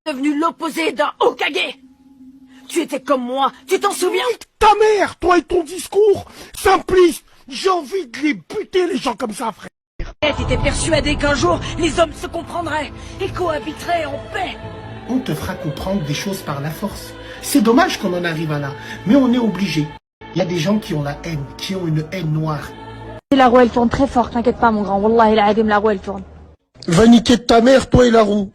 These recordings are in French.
devenu l'opposé d'un Hokage. Tu étais comme moi, tu t'en souviens? Ta mère, toi et ton discours simpliste. J'ai envie de les buter, les gens comme ça, frère. T'étais persuadé qu'un jour, les hommes se comprendraient et cohabiteraient en paix. On te fera comprendre des choses par la force. C'est dommage qu'on en arrive à là, mais on est obligé. Il y a des gens qui ont la haine, qui ont une haine noire. La roue elle tourne très fort, t'inquiète pas mon grand, Wallah il adim, la roue elle tourne. Va niquer ta mère, toi et la roue.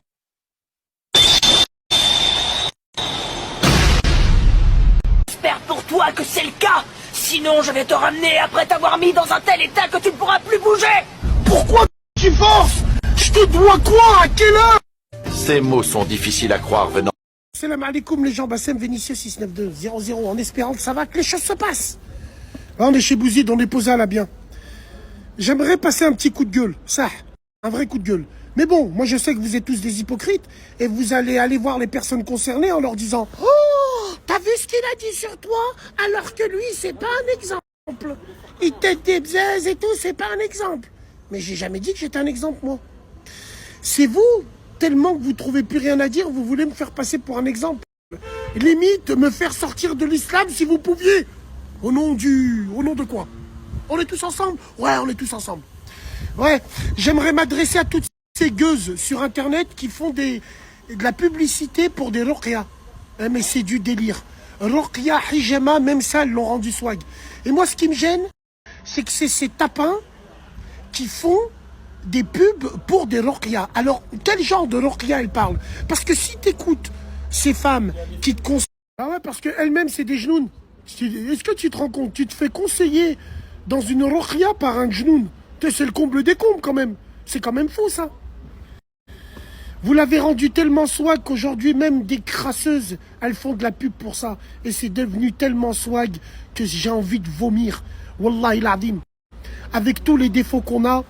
J'espère pour toi que c'est le cas. Sinon, je vais te ramener après t'avoir mis dans un tel état que tu ne pourras plus bouger. Pourquoi tu forces? Je te dois quoi? À quelle heure? Ces mots sont difficiles à croire venant. Salam alaikum les gens, Bassem Vénitieux 692 00 en espérant que ça va, que les choses se passent. Là, on est chez Bouzid, on est posé à la bien. J'aimerais passer un petit coup de gueule, ça, un vrai coup de gueule. Mais bon, moi je sais que vous êtes tous des hypocrites et vous allez aller voir les personnes concernées en leur disant « Oh, t'as vu ce qu'il a dit sur toi? Alors que lui, c'est pas un exemple. Il tête des bzaises et tout, c'est pas un exemple. » Mais j'ai jamais dit que j'étais un exemple, moi. C'est vous, tellement que vous trouvez plus rien à dire, vous voulez me faire passer pour un exemple. Limite, me faire sortir de l'islam si vous pouviez. Au nom de quoi? On est tous ensemble? Ouais, on est tous ensemble. Ouais, j'aimerais m'adresser à toutes ces gueuses sur Internet qui font de la publicité pour des ruqya. Mais c'est du délire. Ruqya, hijama, même ça, ils l'ont rendu swag. Et moi, ce qui me gêne, c'est que c'est ces tapins qui font des pubs pour des ruqya. Alors, quel genre de ruqya elles parlent? Parce que si t'écoutes ces femmes qui te conseillent... Ah ouais, parce qu'elles-mêmes, c'est des genoux. Est-ce que tu te rends compte? Tu te fais conseiller dans une ruqya par un genoun. C'est le comble des combles quand même. C'est quand même fou ça. Vous l'avez rendu tellement swag qu'aujourd'hui même des crasseuses, elles font de la pub pour ça. Et c'est devenu tellement swag que j'ai envie de vomir. Wallahi l'adim. Avec tous les défauts qu'on a,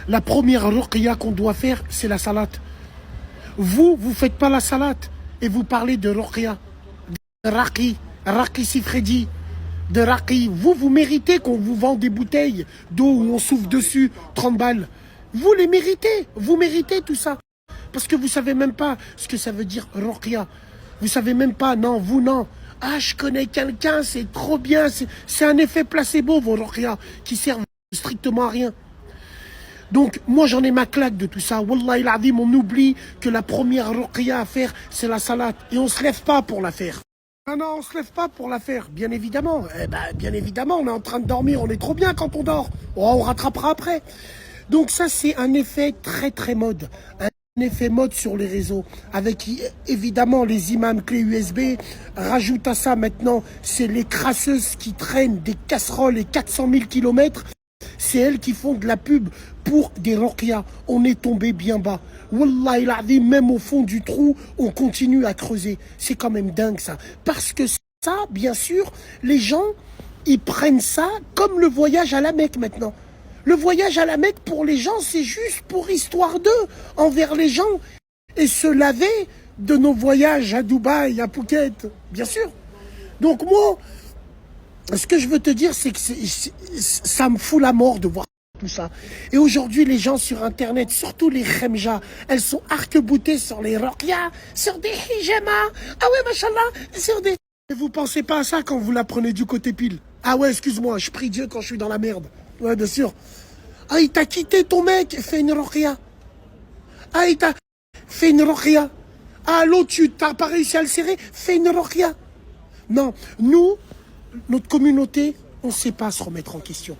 la première ruqya qu'on doit faire, c'est la salate. Vous faites pas la salate et vous parlez de ruqya. De Raqi Sifredi. De Raqi. Vous méritez qu'on vous vende des bouteilles d'eau où on souffle dessus 30 balles. Vous les méritez. Vous méritez tout ça. Parce que vous savez même pas ce que ça veut dire ruqya. Vous savez même pas. Non, vous non. Ah, je connais quelqu'un, c'est trop bien. C'est un effet placebo, vos ruqya, qui servent strictement à rien. Donc, moi, j'en ai ma claque de tout ça. Wallahi l'adim, on oublie que la première ruqya à faire, c'est la salate. Et on se lève pas pour la faire. Ah non, on se lève pas pour la faire, bien évidemment. Bien évidemment, on est en train de dormir, on est trop bien quand on dort. Oh, on rattrapera après. Donc ça, c'est un effet très très mode. Un effet mode sur les réseaux. Avec évidemment les imams clés USB. Rajoute à ça maintenant, c'est les crasseuses qui traînent des casseroles et 400 000 kilomètres. C'est elles qui font de la pub pour des ruqya. On est tombé bien bas. Wallahi l'azim, même au fond du trou, on continue à creuser. C'est quand même dingue ça. Parce que ça, bien sûr, les gens, ils prennent ça comme le voyage à la Mecque maintenant. Le voyage à la Mecque pour les gens, c'est juste pour histoire d'eux, envers les gens. Et se laver de nos voyages à Dubaï, à Phuket, bien sûr. Donc moi, ce que je veux te dire, c'est que ça me fout la mort de voir tout ça. Et aujourd'hui, les gens sur Internet, surtout les khemja, elles sont arc-boutées sur les ruqya, sur des hijama. Ah ouais, machallah, sur des... Et vous pensez pas à ça quand vous la prenez du côté pile? Ah ouais, excuse-moi, je prie Dieu quand je suis dans la merde. Ouais, bien sûr. Ah, il t'a quitté ton mec, fais une ruqya. Ah, il t'a fait une ruqya. Ah, l'autre, tu t'as pas réussi à le serrer, fais une ruqya. Non, nous, notre communauté, on ne sait pas se remettre en question.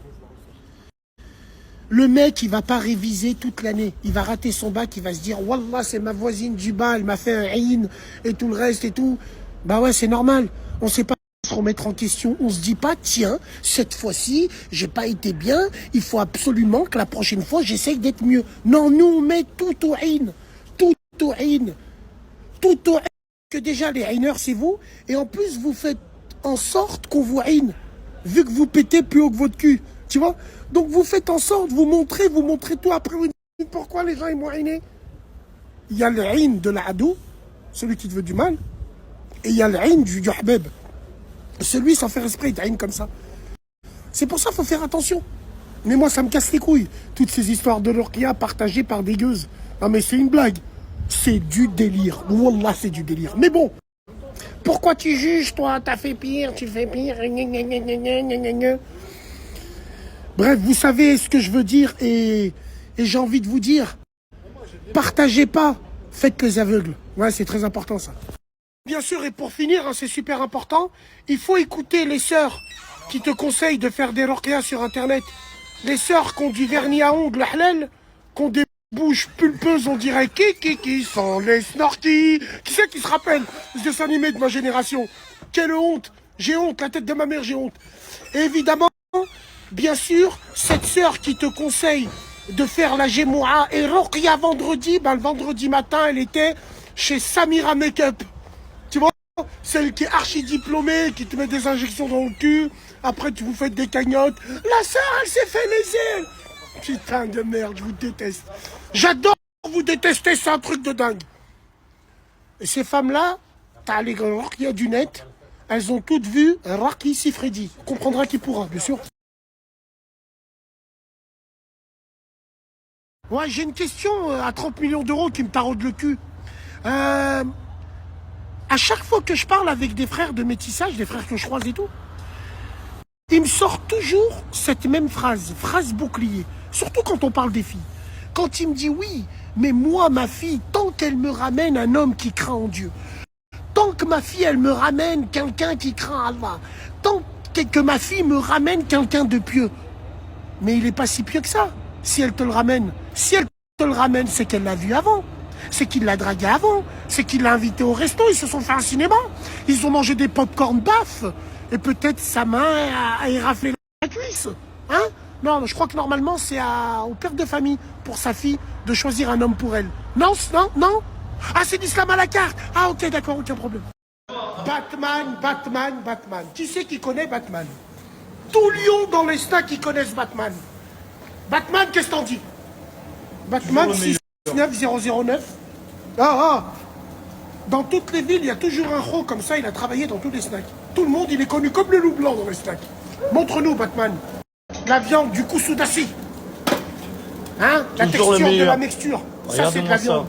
Le mec, il va pas réviser toute l'année. Il va rater son bac, il va se dire « Wallah, c'est ma voisine du bas, elle m'a fait un aïn et tout le reste et tout. » Bah ouais, c'est normal. On ne sait pas se remettre en question. On se dit pas « Tiens, cette fois-ci, j'ai pas été bien. Il faut absolument que la prochaine fois, j'essaye d'être mieux. » Non, nous, on met tout au aïn. Tout au aïn. Tout au aïn. Que déjà, les aïneurs, c'est vous. Et en plus, vous faites en sorte qu'on vous aïn. Vu que vous pétez plus haut que votre cul. Tu vois? Donc vous faites en sorte, vous montrez tout. Après vous dites pourquoi les gens ils m'ont aïné. Il y a le aïn de l'adou, celui qui te veut du mal, et il y a le aïn du habeb. Celui sans faire esprit, il t'aïne comme ça. C'est pour ça qu'il faut faire attention. Mais moi ça me casse les couilles, toutes ces histoires de ruqya partagées par des gueuses. Non mais c'est une blague. c'est du délire. Wallah, c'est du délire. Mais bon, pourquoi tu juges, toi? T'as fait pire, tu fais pire. Bref, vous savez ce que je veux dire et j'ai envie de vous dire, partagez pas, faites les aveugles. Ouais, c'est très important ça. Bien sûr, et pour finir, hein, c'est super important, il faut écouter les sœurs qui te conseillent de faire des ruqyas sur internet. Les sœurs qui ont du vernis à ongles halal, qui ont des bouches pulpeuses, on dirait qui sont les snorkies. Qui c'est qui se rappelle ce dessin animé de ma génération? Quelle honte! J'ai honte, la tête de ma mère, j'ai honte. Et évidemment, bien sûr, cette sœur qui te conseille de faire la Gémoua et ruqya vendredi, ben, le vendredi matin, elle était chez Samira Makeup. Tu vois, celle qui est archi diplômée, qui te met des injections dans le cul, après tu vous faites des cagnottes. La sœur, elle s'est fait léser. Putain de merde, je vous déteste. J'adore vous détester, c'est un truc de dingue. Et ces femmes-là, t'as les ruqya du net, elles ont toutes vu Raqi Sifredi. On comprendra qui pourra, bien sûr. Ouais, j'ai une question à 30 millions d'euros qui me taraude le cul. À chaque fois que je parle avec des frères de métissage, des frères que je croise et tout, ils me sortent toujours cette même phrase bouclier. Surtout quand on parle des filles. Quand il me dit oui, mais moi, ma fille, tant qu'elle me ramène un homme qui craint en Dieu, tant que ma fille, elle me ramène quelqu'un qui craint Allah, tant que ma fille me ramène quelqu'un de pieux, mais il n'est pas si pieux que ça, si elle te le ramène. Si elle te le ramène, c'est qu'elle l'a vu avant. C'est qu'il l'a dragué avant. C'est qu'il l'a invité au resto. Ils se sont fait un cinéma. Ils ont mangé des pop-corn baf. Et peut-être sa main a éraflé la cuisse. Hein? Non, je crois que normalement, c'est au père de famille, pour sa fille, de choisir un homme pour elle. Non, non, non. Ah, c'est l'islam à la carte. Ah, ok, d'accord, aucun problème. Batman. Qui c'est qui connaît Batman? Tout Lyon dans les stacks qui connaissent Batman. Batman, qu'est-ce que t'en dis? Batman 69009. Dans toutes les villes, il y a toujours un ro comme ça, il a travaillé dans tous les snacks. Tout le monde, il est connu comme le loup blanc dans les snacks. Montre-nous, Batman. La viande du Kusudasi. Hein? La texture de la mixture. Ça, c'est de la viande.